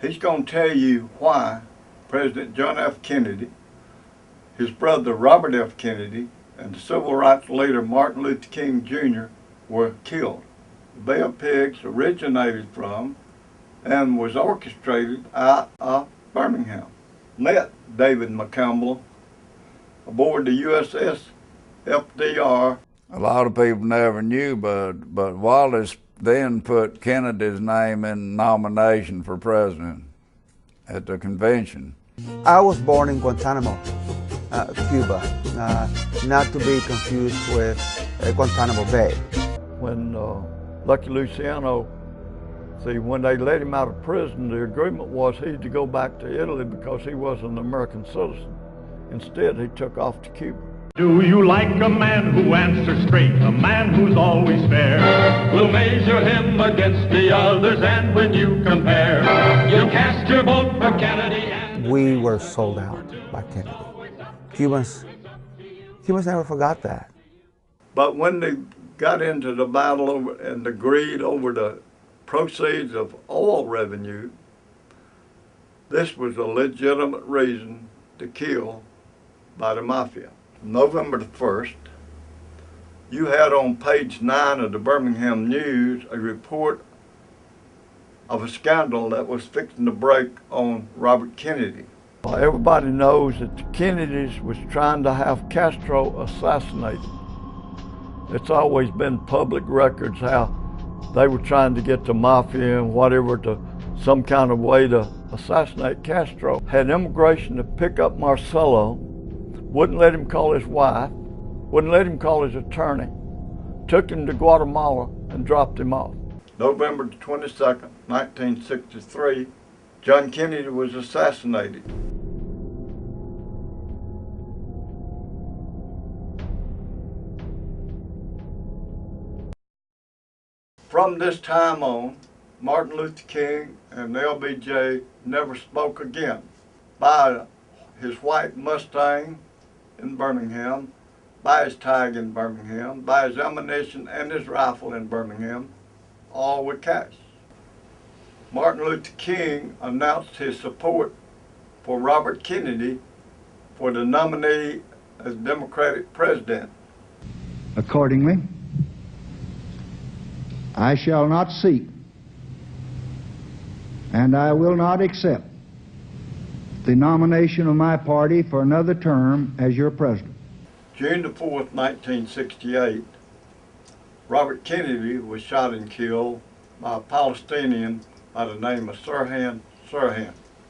He's going to tell you why President John F. Kennedy, his brother Robert F. Kennedy, and the civil rights leader Martin Luther King Jr. were killed. The Bay of Pigs originated from and was orchestrated out of Birmingham. Met David McCampbell aboard the USS FDR. A lot of people never knew, but Wallace then put Kennedy's name in nomination for president at the convention. I was born in Guantanamo, Cuba, not to be confused with Guantanamo Bay. When Lucky Luciano, when they let him out of prison, the agreement was he to go back to Italy because he was an American citizen. Instead, he took off to Cuba. Do you like a man who answers straight, a man who's always fair? We'll measure him against the others, and when you compare, you cast your vote for Kennedy. We were sold out by Kennedy. Cubans never forgot that. But when they got into the battle over and the greed over the proceeds of oil revenue, this was a legitimate reason to kill by the mafia. November the 1st, you had on page 9 of the Birmingham News a report of a scandal that was fixing to break on Robert Kennedy. Everybody knows that the Kennedys was trying to have Castro assassinated. It's always been public records how they were trying to get the mafia and whatever to some kind of way to assassinate Castro. Had immigration to pick up Marcelo, wouldn't let him call his wife, wouldn't let him call his attorney, took him to Guatemala and dropped him off. November the 22nd, 1963, John Kennedy was assassinated. From this time on, Martin Luther King and LBJ never spoke again. By his white Mustang in Birmingham, by his tag in Birmingham, by his ammunition and his rifle in Birmingham, all were cash. Martin Luther King announced his support for Robert Kennedy for the nominee as Democratic president. Accordingly, I shall not seek and I will not accept the nomination of my party for another term as your president. June the 4th, 1968, Robert Kennedy was shot and killed by a Palestinian by the name of Sirhan Sirhan.